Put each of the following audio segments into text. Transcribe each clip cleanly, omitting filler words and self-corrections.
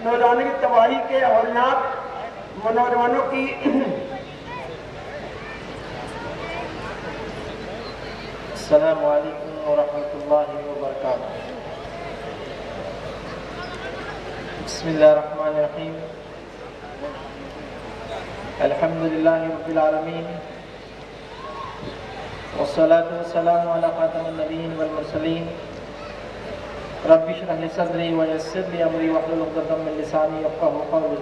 نوجوانوں کی تباہی کے اولناک نوجوانوں کی السلام علیکم ورحمۃ اللہ وبرکاتہ۔ بسم اللہ الرحمن الرحیم، الحمد للہ رب العالمین، والصلاة والسلام علی خاتم النبیین والمرسلین، رب اشرح لی صدری ویسر لی امری واحلل عقدۃ من لسانی یفقهوا قولی۔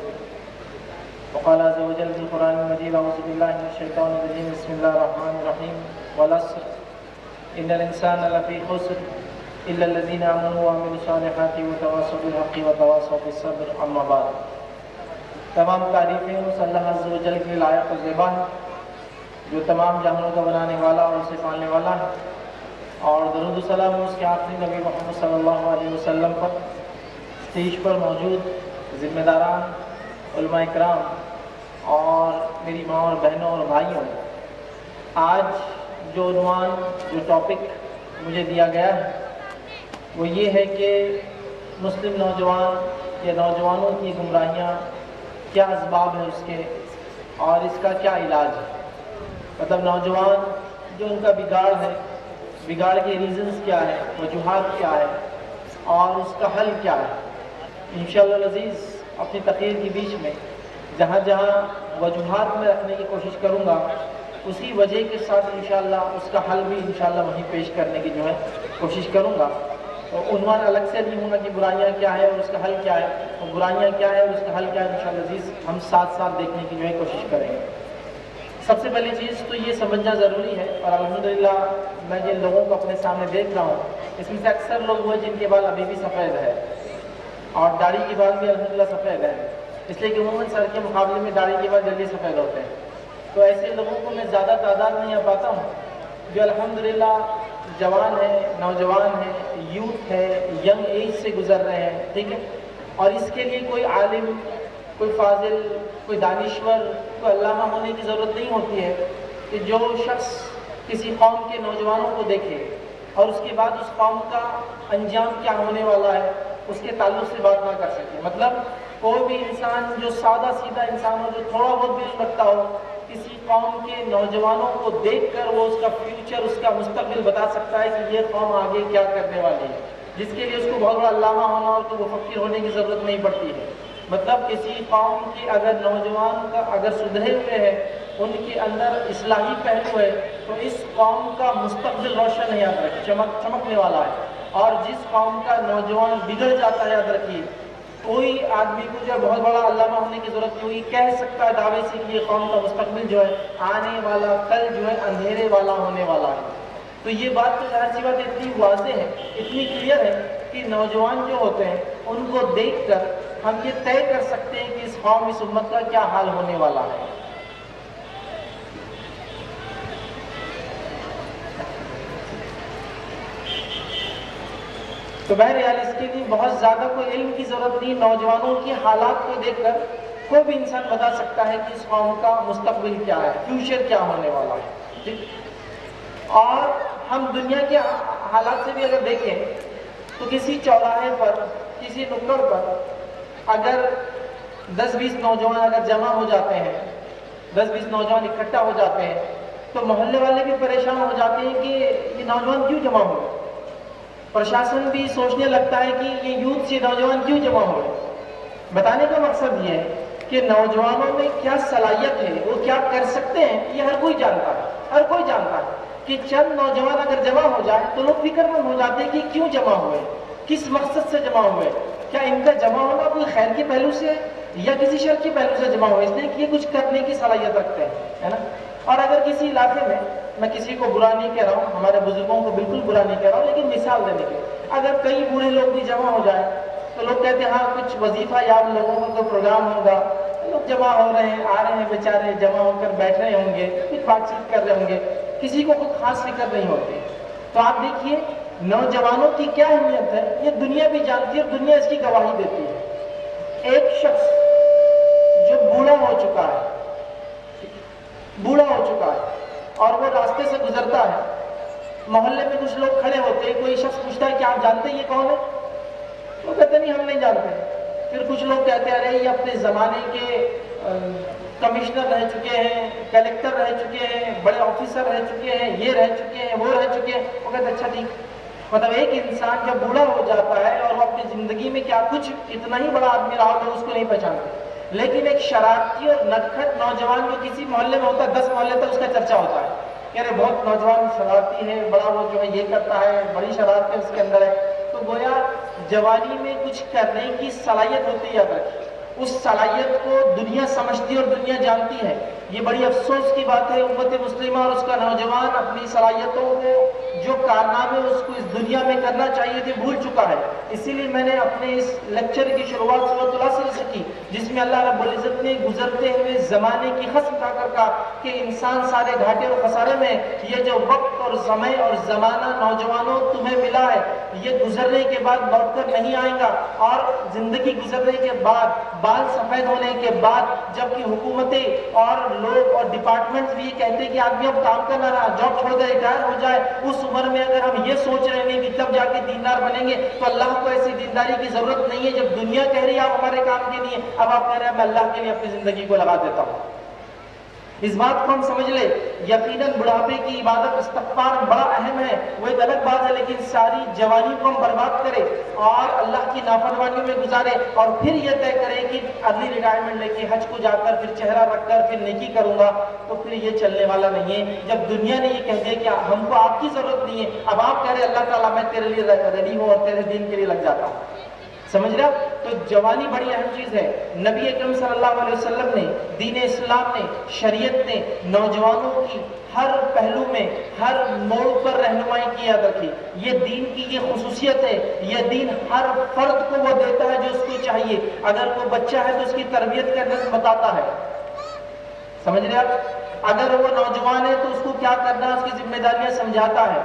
وقال عز وجل فی القرآن المجید اعوذ باللہ من الشیطان الرجیم بسم اللہ الرحمن الرحیم، والعصر ان الانسان لفی خسر الا الذین آمنوا وعملوا الصالحات وتواصوا بالحق وتواصوا بالصبر، اما بعد۔ تمام تعریفیں اس اللہ عز و جل کے لائق و زیبا ہیں جو تمام جہانوں کا بنانے والا اور اسے پالنے والا ہے، اور درود و سلام اس کے آخری نبی محمد صلی اللہ علیہ وسلم پر، اسٹیج پر موجود ذمہ داران، علماء اکرام اور میری ماں اور بہنوں اور بھائیوں۔ آج جو عنوان، جو ٹاپک مجھے دیا گیا ہے وہ یہ ہے کہ مسلم نوجوان یا نوجوانوں کی گمراہیاں کیا اسباب ہیں اس کے، اور اس کا کیا علاج ہے۔ مطلب نوجوان جو ان کا بگاڑ ہے، بگاڑ کے ریزنز کیا ہے، وجوہات کیا ہے، اور اس کا حل کیا ہے۔ انشاءاللہ العزیز اپنی تقریر کے بیچ میں جہاں جہاں وجوہات میں رکھنے کی کوشش کروں گا، اسی وجہ کے ساتھ انشاءاللہ اس کا حل بھی انشاءاللہ وہیں پیش کرنے کی جو ہے کوشش کروں گا۔ تو عنوان الگ سے نہیں ہوگا کہ برائیاں کیا ہے اور اس کا حل کیا ہے، اور برائیاں کیا ہے اور اس کا حل کیا ہے، انشاءاللہ عزیز ہم ساتھ ساتھ دیکھنے کی جو ہے کوشش کریں گے۔ سب سے پہلی چیز تو یہ سمجھنا ضروری ہے، اور الحمدللہ میں جن لوگوں کو اپنے سامنے دیکھ رہا ہوں اس میں سے اکثر لوگ وہ جن کے بال ابھی بھی سفید ہے، اور داڑھی کے بال بھی الحمدللہ سفید ہے، اس لیے کہ عموماً سر کے مقابلے میں داڑھی کے بال جلدی سفید ہوتے ہیں۔ تو ایسے لوگوں کو میں زیادہ تعداد میں پاتا ہوں جو الحمدللہ جوان ہے، نوجوان ہے، یوتھ ہے، ینگ ایج سے گزر رہے ہیں، ٹھیک ہے، اور اس کے لیے کوئی عالم، کوئی فاضل، کوئی دانشور، کوئی علامہ ہونے کی ضرورت نہیں ہوتی ہے کہ جو شخص کسی قوم کے نوجوانوں کو دیکھے اور اس کے بعد اس قوم کا انجام کیا ہونے والا ہے اس کے تعلق سے بات نہ کر سکے۔ مطلب کوئی بھی انسان جو سادہ سیدھا انسان ہو، جو تھوڑا بہت بھی علم رکھتا ہو، کسی قوم کے نوجوانوں کو دیکھ کر وہ اس کا فیوچر، اس کا مستقبل بتا سکتا ہے کہ یہ قوم آگے کیا کرنے والی ہے، جس کے لیے اس کو بہت بڑا علامہ ہونا اور تو مفکر ہونے کی ضرورت نہیں پڑتی ہے۔ مطلب کسی قوم کے اگر نوجوان کا اگر سدھرے ہوئے ہیں، ان کے اندر اصلاحی پہلو ہے، تو اس قوم کا مستقبل روشن ہے، یاد رکھیے، چمکنے والا ہے۔ اور جس قوم کا نوجوان بگڑ جاتا ہے، یاد رکھیے، کوئی آدمی کو جو ہے بہت بڑا علامہ ہونے کی ضرورت نہیں ہوئی، کہہ سکتا ہے دعوے سے کہ یہ قوم کا مستقبل جو ہے آنے والا کل جو ہے اندھیرے والا ہونے والا ہے۔ تو یہ بات تو ظاہر سی بات اتنی واضح ہے، اتنی کلیئر ہے کہ نوجوان جو ہوتے ہیں ان کو دیکھ کر ہم یہ طے کر سکتے ہیں کہ اس قوم، اس امت کا کیا حال ہونے والا ہے۔ تو بہرحال اس کے لیے بہت زیادہ کوئی علم کی ضرورت نہیں، نوجوانوں کے حالات کو دیکھ کر کوئی بھی انسان بتا سکتا ہے کہ اس قوم کا مستقبل کیا ہے، فیوچر کیا ہونے والا ہے، ٹھیک۔ اور ہم دنیا کے حالات سے بھی اگر دیکھیں تو کسی چوراہے پر، کسی نکڑ پر اگر 10-20 نوجوان اگر جمع ہو جاتے ہیں، 10-20 نوجوان اکٹھا ہو جاتے ہیں، تو محلے والے بھی پریشان ہو جاتے ہیں کہ یہ نوجوان کیوں جمع ہوئے۔ پرشاسن بھی سوچنے لگتا ہے کہ یہ یوتھ سے نوجوان کیوں جمع ہوئے۔ بتانے کا مقصد یہ ہے کہ نوجوانوں میں کیا صلاحیت ہے، وہ کیا کر سکتے ہیں، یہ ہر کوئی جانتا ہے، ہر کوئی جانتا ہے کہ چند نوجوان اگر جمع ہو جائے تو لوگ فکر مند ہو جاتے ہیں کہ کیوں جمع ہوئے، کس مقصد سے جمع ہوئے، کیا ان کا جمع ہونا کوئی خیر کے پہلو سے ہے یا کسی شر کے پہلو سے جمع ہوئے، اس لیے کہ یہ کچھ کرنے کی صلاحیت رکھتے ہیں، ہے نا۔ اور اگر کسی علاقے میں، میں کسی کو برا نہیں کہہ رہا ہوں، ہمارے بزرگوں کو بالکل برا نہیں کہہ رہا ہوں، لیکن مثال دینے کے، اگر کئی بوڑھے لوگ بھی جمع ہو جائیں تو لوگ کہتے ہیں ہاں کچھ وظیفہ یاب لوگوں کا کوئی پروگرام ہوگا، لوگ جمع ہو رہے ہیں، آ رہے ہیں بیچارے، جمع ہو کر بیٹھ رہے ہوں گے، کچھ بات چیت کر رہے ہوں گے، کسی کو کوئی خاص فکر نہیں ہوتی۔ تو آپ دیکھیے نوجوانوں کی کیا اہمیت ہے، یہ دنیا بھی جانتی ہے اور دنیا اس کی گواہی دیتی ہے۔ ایک شخص جو بوڑھا ہو چکا ہے، اور وہ راستے سے گزرتا ہے، محلے میں کچھ لوگ کھڑے ہوتے ہیں، کوئی شخص پوچھتا ہے کہ آپ جانتے ہیں یہ کون ہے؟ وہ کہتے نہیں ہم نہیں جانتے، پھر کچھ لوگ کہتے ہیں ارے یہ اپنے زمانے کے کمشنر رہ چکے ہیں، کلیکٹر رہ چکے ہیں، بڑے آفیسر رہ چکے ہیں، یہ رہ چکے ہیں، وہ رہ چکے ہیں. وہ کہتے اچھا ٹھیک، مطلب ایک انسان جب بوڑھا ہو جاتا ہے اور وہ اپنی زندگی میں کیا کچھ اتنا ہی بڑا آدمی رہا ہوتا ہے اس کو نہیں پہچانتے، لیکن ایک شرارتی اور نٹکھٹ نوجوان جو کسی محلے میں ہوتا ہے 10 محلے تک اس کا چرچا ہوتا ہے کہ ارے بہت نوجوان شرارتی ہے، بڑا وہ جو ہے یہ کرتا ہے، بڑی شرارتیں اس کے اندر ہے. تو گویا جوانی میں کچھ کرنے کی صلاحیت ہوتی ہے، یاد رکھیے اس صلاحیت کو دنیا سمجھتی اور دنیا جانتی ہے. یہ بڑی افسوس کی بات ہے امت مسلمہ اور اس کا نوجوان اپنی صلاحیتوں کو، جو کارنامے اس کو اس دنیا میں کرنا چاہیے تھے، بھول چکا ہے. اسی لیے میں نے اپنے اس لیکچر کی شروعات سورۃ العصر سے کی، جس میں اللہ رب العزت نے گزرتے ہوئے زمانے کی قسم کھا کر کہا کہ انسان سارے گھاٹے اور خسارے میں، یہ جو وقت اور سمے اور زمانہ نوجوانوں تمہیں ملا ہے یہ گزرنے کے بعد لوٹ کر نہیں آئے گا. اور زندگی گزرنے کے بعد، بال سفید ہونے کے بعد، جبکہ حکومتیں اور لوگ اور ڈپارٹمنٹس بھی یہ کہتے ہیں کہ آدمی اب کام کرنا رہا، جاب چھوڑ کر ریٹائر ہو جائے، اس عمر میں اگر ہم یہ سوچ رہے ہیں کہ تب جا کے دیندار بنیں گے تو اللہ کو ایسی دینداری کی ضرورت نہیں ہے. جب دنیا کہہ رہی ہے آپ ہمارے کام کے لیے، اب آپ کہہ رہے ہیں میں اللہ کے لیے اپنی زندگی کو لگا دیتا ہوں. اس بات کو ہم سمجھ لیں. یقیناً بڑھاپے کی عبادت استغفار بڑا اہم ہے، وہ ایک الگ بات ہے، لیکن ساری جوانی کو ہم برباد کریں اور اللہ کی نافرمانیوں میں گزاریں اور پھر یہ طے کریں کہ ارلی ریٹائرمنٹ لے کے حج کو جا کر پھر چہرہ رکھ کر پھر نیکی کروں گا، تو پھر یہ چلنے والا نہیں ہے. جب دنیا نے یہ کہہ دیا کہ ہم کو آپ کی ضرورت نہیں ہے، اب آپ کہہ رہے اللہ تعالیٰ میں تیرے لیے ریڈی ہوں اور تیرے دین کے لیے لگ جاتا ہوں. سمجھ رہا؟ تو جوانی بڑی اہم چیز ہے. نبی اکرم صلی اللہ علیہ وسلم نے، دین اسلام نے، شریعت نے نوجوانوں کی ہر پہلو میں، ہر موڑ پر رہنمائی کی. یاد رکھی یہ دین کی یہ خصوصیت ہے، یہ دین ہر فرد کو وہ دیتا ہے جو اس کو چاہیے. اگر وہ بچہ ہے تو اس کی تربیت کا درس بتاتا ہے. سمجھ رہے آپ؟ اگر وہ نوجوان ہے تو اس کو کیا کرنا ہے اس کی ذمہ داریاں سمجھاتا ہے.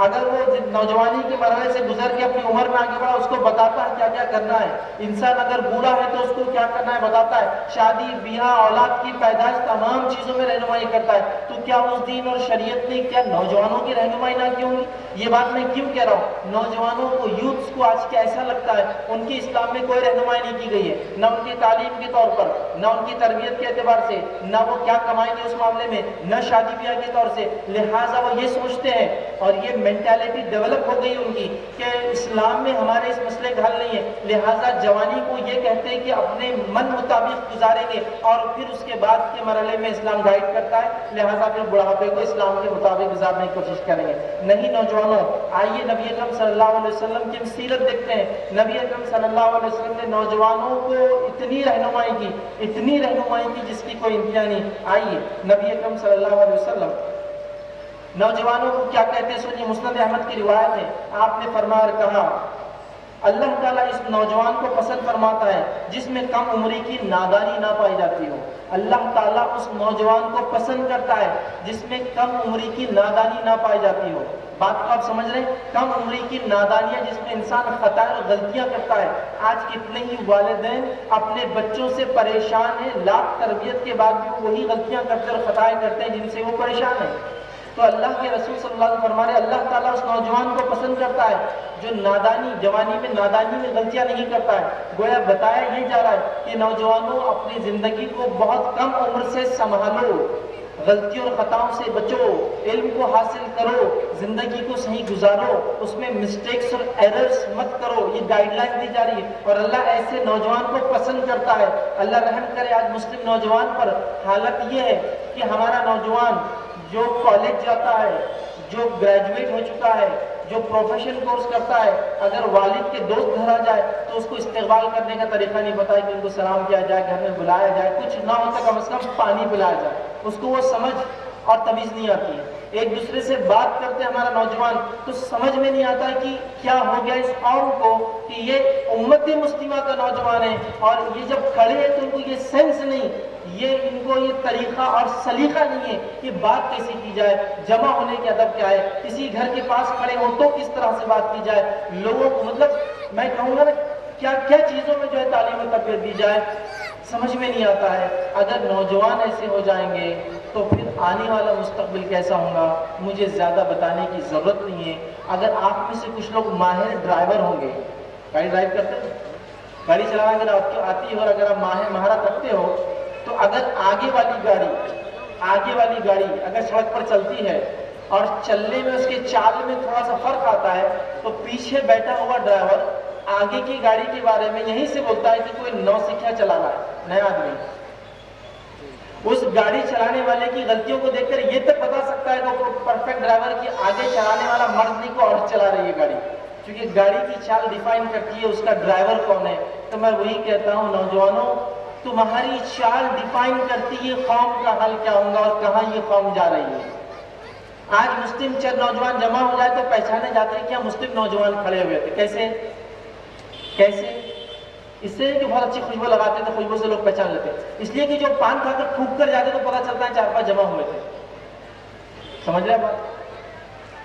اگر وہ نوجوانی کے مرحلے سے گزر کے اپنی عمر میں آگے بڑھا اس کو بتاتا ہے کیا کیا کرنا ہے. انسان اگر بوڑھا ہے تو اس کو کیا کرنا ہے بتاتا ہے. شادی بیاہ اولاد کی پیدائش تمام چیزوں میں رہنمائی کرتا ہے. تو کیا اس دین اور شریعت نے کیا نوجوانوں کی رہنمائی نہ کی ہوگی؟ یہ بات میں کیوں کہہ رہا ہوں؟ نوجوانوں کو، یوتھس کو آج کیا ایسا لگتا ہے ان کی اسلام میں کوئی رہنمائی نہیں کی گئی ہے، نہ ان کی تعلیم کے طور پر، نہ ان کی تربیت کے اعتبار سے، نہ وہ کیا کمائیں گے اس معاملے میں، نہ شادی بیاہ کے طور سے. لہٰذا وہ یہ سوچتے ہیں اور یہ مینٹالٹی ڈیولپ ہو گئی ان کی کہ اسلام میں ہمارے اس مسئلے کا حل نہیں ہے. لہٰذا جوانی کو یہ کہتے ہیں کہ اپنے من مطابق گزاریں گے اور پھر اس کے بعد کے مرحلے میں اسلام گائیڈ کرتا ہے. لہٰذا پھر بڑھاپے کو اسلام کے مطابق گزارنے کی کوشش کریں گے. نہیں نوجوانوں، آئیے نبی اکرم صلی اللہ علیہ وسلم کی سیرت دیکھتے ہیں. نبی اکرم صلی اللہ علیہ وسلم نے نوجوانوں کو اتنی رہنمائی کی، اتنی رہنمائی کی جس کی کوئی انتہا نہیں. آئیے نبی اکرم صلی اللہ علیہ وسلم نوجوانوں کو کیا کہتے ہیں سنیے. مسند احمد کی روایت ہے، آپ نے فرمایا اور کہا اللہ تعالیٰ اس نوجوان کو پسند فرماتا ہے جس میں کم عمری کی نادانی نہ پائی جاتی ہو. اللہ تعالیٰ اس نوجوان کو پسند کرتا ہے جس میں کم عمری کی نادانی نہ پائی جاتی ہو. بات کو آپ سمجھ رہے ہیں؟ کم عمری کی نادانیاں جس میں انسان خطا اور غلطیاں کرتا ہے. آج کتنے ہی والدین اپنے بچوں سے پریشان ہیں، لاکھ تربیت کے بعد بھی وہی غلطیاں کرتے اور خطائیں کرتے ہیں جن سے وہ پریشان ہیں. تو اللہ کے رسول صلی اللہ علیہ وسلم فرما رہے اللہ تعالیٰ اس نوجوان کو پسند کرتا ہے جو نادانی، جوانی میں نادانی میں غلطیاں نہیں کرتا ہے. گویا بتایا یہ جا رہا ہے کہ نوجوانوں اپنی زندگی کو بہت کم عمر سے سنبھالو، غلطیوں اور خطاؤں سے بچو، علم کو حاصل کرو، زندگی کو صحیح گزارو، اس میں مسٹیکس اور ایررز مت کرو. یہ گائیڈ لائن دی جا رہی ہے اور اللہ ایسے نوجوان کو پسند کرتا ہے. اللہ رحم کرے آج مسلم نوجوان پر. حالت یہ ہے کہ ہمارا نوجوان جو کالج جاتا ہے، جو گریجویٹ ہو چکا ہے، جو پروفیشن کورس کرتا ہے، اگر والد کے دوست گھر آ جائے تو اس کو استقبال کرنے کا طریقہ نہیں پتا ہے کہ ان کو سلام کیا جائے، گھر میں بلایا جائے، کچھ نہ ہو تو کم از کم پانی پلایا جائے. اس کو وہ سمجھ اور تمیز نہیں آتی ہے. ایک دوسرے سے بات کرتے ہمارا نوجوان تو سمجھ میں نہیں آتا کہ کیا ہو گیا اس قوم کو کہ یہ امت مسلمہ کا نوجوان ہے اور یہ جب کھڑے ہیں تو ان کو یہ سینس نہیں، یہ ان کو یہ طریقہ اور سلیقہ نہیں ہے کہ بات کیسے کی جائے، جمع ہونے کے ادب کیا ہے، کسی گھر کے پاس کھڑے ہو تو کس طرح سے بات کی جائے، لوگوں کو مطلب میں کہوں گا نا کیا کیا چیزوں میں جو ہے تعلیم و تربیت دی جائے، سمجھ میں نہیں آتا ہے. اگر نوجوان ایسے ہو جائیں گے تو پھر آنے والا مستقبل کیسا ہوگا مجھے زیادہ بتانے کی ضرورت نہیں ہے. اگر آپ میں سے کچھ لوگ ماہر ڈرائیور ہوں گے، گاڑی ڈرائیو کرتے ہیں، گاڑی چلانا اگر آپ کو آتی ہے اور اگر آپ مہارت رکھتے ہو تو اگر آگے والی گاڑی اگر سڑک پر چلتی ہے اور چلنے میں اس کے چال میں تھوڑا سا فرق آتا ہے تو پیچھے بیٹھا ہوا ڈرائیور آگے کی گاڑی کے بارے میں یہیں سے بولتا ہے کہ کوئی نوسکھیا چلا رہا ہے، نیا آدمی، اس گاڑی چلانے والے کی غلطیوں کو دیکھ کر یہ تک بتا سکتا ہے کہ پرفیکٹ ڈرائیور کی آگے چلانے والا مرد نہیں کو عورت چلا رہی ہے گاڑی، کیونکہ گاڑی کی چال ڈیفائن کرتی ہے اس کا ڈرائیور کون ہے۔ تو میں وہی کہتا ہوں نوجوانوں، تمہاری چال ڈیفائن کرتی ہے قوم کا حل کیا ہوگا اور کہاں یہ قوم جا رہی ہے۔ آج مسلم چند نوجوان جمع ہو جائے تو پہچانے جاتے ہیں کہ ہم مسلم نوجوان کھڑے ہوئے تھے، کیسے اس سے کہ بہت اچھی خوشبو لگاتے تھے، خوشبو سے لوگ پہچان لیتے، اس لیے کہ جو پان کھا کر تھوک کر جاتے تو پتہ چلتا ہے 4-5 جمع ہوئے تھے، سمجھ رہے بات؟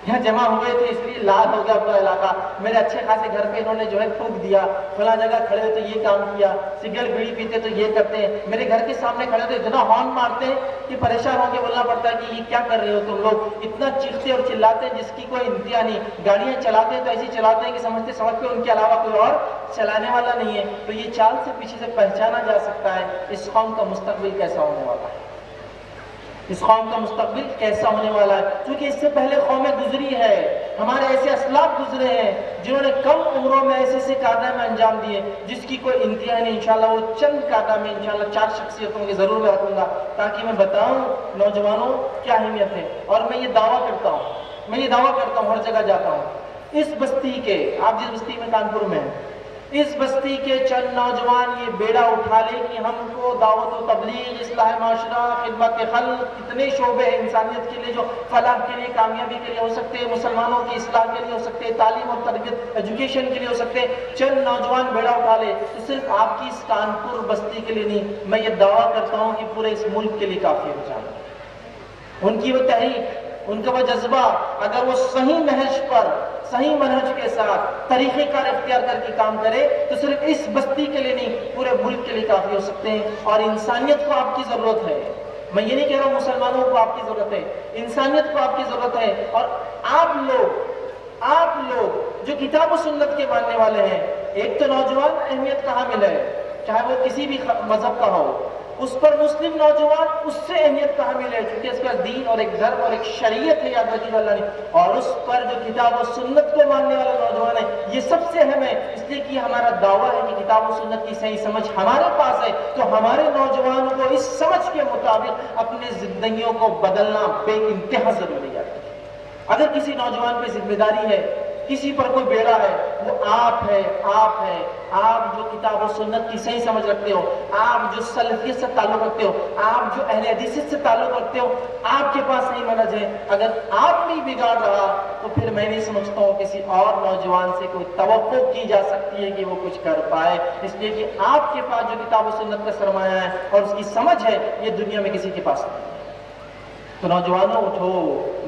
یہاں جمع ہوئے تھے اس لیے لال ہو گیا پورا علاقہ، میرے اچھے خاصے گھر پہ انہوں نے جو ہے تھوک دیا، فلاں جگہ کھڑے ہوتے یہ کام کیا، سگریٹ بیڑی پیتے تو یہ کرتے ہیں، میرے گھر کے سامنے کھڑے ہوتے اتنا ہارن مارتے ہیں کہ پریشان ہو کے بولنا پڑتا ہے کہ یہ کیا کر رہے ہو تم لوگ، اتنا چیختے اور چلاتے ہیں جس کی کوئی انتہا نہیں، گاڑیاں چلاتے ہیں تو ایسی چلاتے ہیں کہ سمجھتے سڑک پہ ان کے علاوہ کوئی اور چلانے والا نہیں ہے۔ تو یہ چال سے پیچھے سے پہچانا جا سکتا ہے اس قوم کا مستقبل کیسا ہونے والا ہے، اس قوم کا مستقبل کیسا ہونے والا ہے، کیونکہ اس سے پہلے قومیں گزری ہے، ہمارے ایسے اسلاف گزرے ہیں جنہوں نے کم عمروں میں ایسے کارنامے انجام دیے جس کی کوئی انتہا نہیں۔ انشاءاللہ وہ چند کارنامے انشاءاللہ 4 شخصیتوں کے ضرور میں رکھوں گا تاکہ میں بتاؤں نوجوانوں کیا اہمیت ہے۔ اور میں یہ دعویٰ کرتا ہوں ہر جگہ جاتا ہوں، اس بستی کے، آپ جس بستی میں کانپور میں ہیں، اس بستی کے چند نوجوان یہ بیڑا اٹھا لے کہ ہم کو دعوت و تبلیغ، اصلاح معاشرہ، خدمت خلق، کتنے شعبے ہیں انسانیت کے لیے جو فلاح کے لیے، کامیابی کے لیے ہو سکتے ہیں، مسلمانوں کی اصلاح کے لیے ہو سکتے ہیں، تعلیم اور تربیت ایجوکیشن کے لیے ہو سکتے ہیں، چند نوجوان بیڑا اٹھا لے تو صرف آپ کی اس کانپور بستی کے لیے نہیں، میں یہ دعویٰ کرتا ہوں کہ پورے اس ملک کے لیے کافی ہو جائے۔ ان کی وہ تحریک، ان کا وہ جذبہ اگر وہ صحیح نہج پر، صحیح منہج کے ساتھ طریقہ کار اختیار کر کے کام کرے تو صرف اس بستی کے لیے نہیں پورے ملک کے لیے کافی ہو سکتے ہیں۔ اور انسانیت کو آپ کی ضرورت ہے، میں یہ نہیں کہہ رہا ہوں مسلمانوں کو آپ کی ضرورت ہے، انسانیت کو آپ کی ضرورت ہے۔ اور آپ لوگ جو کتاب و سنت کے ماننے والے ہیں، ایک تو نوجوان اہمیت کہاں ملے، چاہے وہ کسی بھی مذہب کا ہو، اس پر مسلم نوجوان اس سے اہمیت کہاں ملے، کیونکہ اس کا دین اور ایک دھرم اور ایک شریعت ہے، یاد رکھیے اللہ نے، اور اس پر جو کتاب و سنت کو ماننے والا نوجوان ہے یہ سب سے اہم ہے۔ اس لیے کہ ہمارا دعویٰ ہے کہ کتاب و سنت کی صحیح سمجھ ہمارے پاس ہے تو ہمارے نوجوانوں کو اس سمجھ کے مطابق اپنے زندگیوں کو بدلنا بے انتہا ضروری ہے۔ اگر کسی نوجوان پہ ذمہ داری ہے، کسی پر کوئی بیڑا ہے، وہ آپ ہے۔ آپ جو کتاب و سنت کی صحیح سمجھ رکھتے ہو، آپ جو سلفیت سے تعلق رکھتے ہو، آپ جو اہل حدیث سے تعلق رکھتے ہو، آپ کے پاس صحیح منہج ہے، اگر آپ نہیں بگاڑ رہا تو پھر میں نہیں سمجھتا ہوں کسی اور نوجوان سے کوئی توقع کی جا سکتی ہے کہ وہ کچھ کر پائے، اس لیے کہ آپ کے پاس جو کتاب و سنت کا سرمایہ ہے اور اس کی سمجھ ہے یہ دنیا میں کسی کے پاس نہیں ہے۔ تو نوجوانوں اٹھو،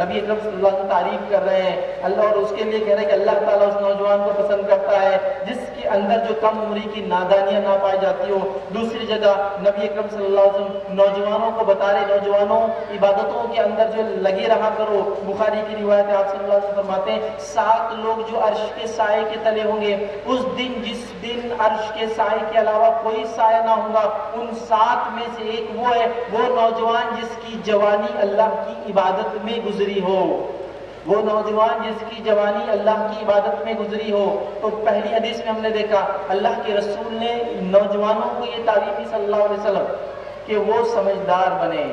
نبی اکرم صلی اللہ علیہ وسلم تعریف کر رہے ہیں اللہ، اور اس کے لیے کہہ رہے ہیں کہ اللہ تعالیٰ اس نوجوان کو پسند کرتا ہے جس کے اندر جو کم عمری کی نادانیاں نہ پائی جاتی ہو۔ دوسری جگہ نبی اکرم صلی اللہ علیہ وسلم نوجوانوں کو بتا رہے، نوجوانوں عبادتوں کے اندر جو لگے رہا کرو۔ بخاری کی روایت ہے، آپ صلی اللہ علیہ وسلم فرماتے ہیں 7 لوگ جو عرش کے سائے کے تلے ہوں گے، اس دن جس دن عرش کے سائے کے علاوہ کوئی سایہ نہ ہوگا، ان 7 میں سے ایک وہ ہے، وہ نوجوان جس کی جوانی اللہ کی عبادت میں گزری ہو، وہ نوجوان جس کی جوانی اللہ کی عبادت میں گزری ہو۔ تو پہلی حدیث میں ہم نے دیکھا اللہ کے رسول نے نوجوانوں کو یہ تعلیم دی صلی اللہ علیہ وسلم کہ وہ سمجھدار بنے۔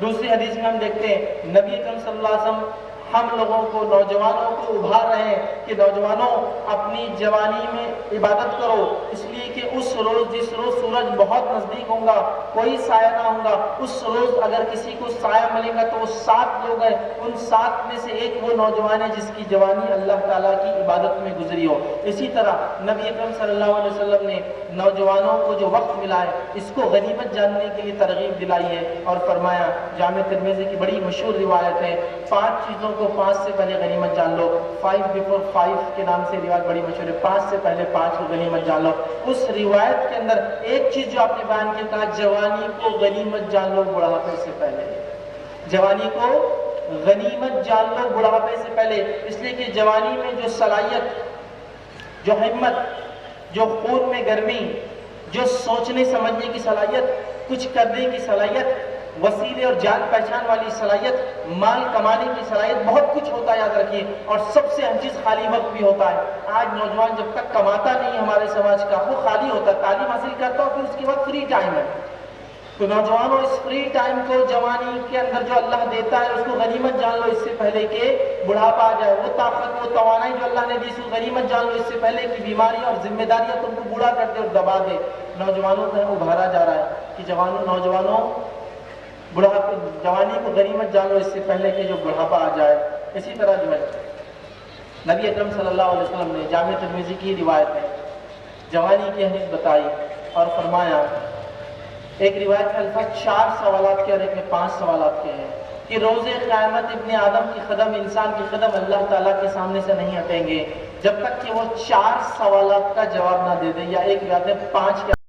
دوسری حدیث میں ہم دیکھتے ہیں نبی اکرم صلی اللہ علیہ وسلم ہم لوگوں کو، نوجوانوں کو ابھار رہے ہیں کہ نوجوانوں اپنی جوانی میں عبادت کرو، اس لیے کہ اس روز جس روز سورج بہت نزدیک ہوگا، کوئی سایہ نہ ہوگا، اس روز اگر کسی کو سایہ ملے گا تو وہ 7 لوگ ہیں، ان 7 میں سے ایک وہ نوجوان ہے جس کی جوانی اللہ تعالیٰ کی عبادت میں گزری ہو۔ اسی طرح نبی اکرم صلی اللہ علیہ وسلم نے نوجوانوں کو جو وقت ملا ہے اس کو غنیمت جاننے کے لیے ترغیب دلائی ہے اور فرمایا، جامع ترمذی کی بڑی مشہور روایت ہے، 5 چیزوں کو 5 سے پہلے غنیمت جان لو، 5 before 5 کے نام سے روایت بڑی مشہور ہے، 5 سے پہلے 5 کو غنیمت جان لو۔ اس روایت کے اندر ایک چیز جو آپ نے بیان کی، کہا جوانی کو غنیمت جان لو بڑھاپے سے پہلے، جوانی کو غنیمت جان لو بڑھاپے سے پہلے، اس لیے کہ جوانی میں جو صلاحیت، جو ہمت، جو خون میں گرمی، جو سوچنے سمجھنے کی صلاحیت، کچھ کرنے کی صلاحیت، وسیلے اور جان پہچان والی صلاحیت، مال کمانے کی صلاحیت، بہت کچھ ہوتا ہے یاد رکھیے. اور سب سے اہم چیز خالی وقت بھی ہوتا ہے. آج نوجوان جب تک کماتا نہیں ہمارے سماج کا، وہ خالی ہوتا ہے، تعلیم حاصل کرتا ہو، پھر اس کے بعد فری ٹائم ہے. تو نوجوانوں اس فری ٹائم کو جوانی کے اندر جو اللہ دیتا ہے اس کو غنیمت جان لو اس سے پہلے کہ بڑھاپا آ جائے. وہ طاقت، وہ توانائی جو اللہ نے دی اس کو غنیمت جان لو اس سے پہلے کہ بیماریاں اور ذمہ داریاں تم کو بوڑھا کر دے اور دبا دے. نوجوانوں کو ابھارا جا رہا ہے کہ نوجوانوں جوانی کو غنیمت جان لو اس سے پہلے کہ جو بڑھاپا آ جائے. اسی طرح جو ہے نبی اکرم صلی اللہ علیہ وسلم نے جامع ترمذی کی روایت میں جوانی کی اہمیت بتائی اور فرمایا، ایک روایت میں الفاظ 4 سوالات کے اور ایک میں 5 سوالات کے ہیں کہ روز قیامت ابن آدم کی قدم، انسان کی قدم اللہ تعالیٰ کے سامنے سے نہیں ہٹیں گے جب تک کہ وہ 4 سوالات کا جواب نہ دے دے، یا ایک روایت میں 5 کے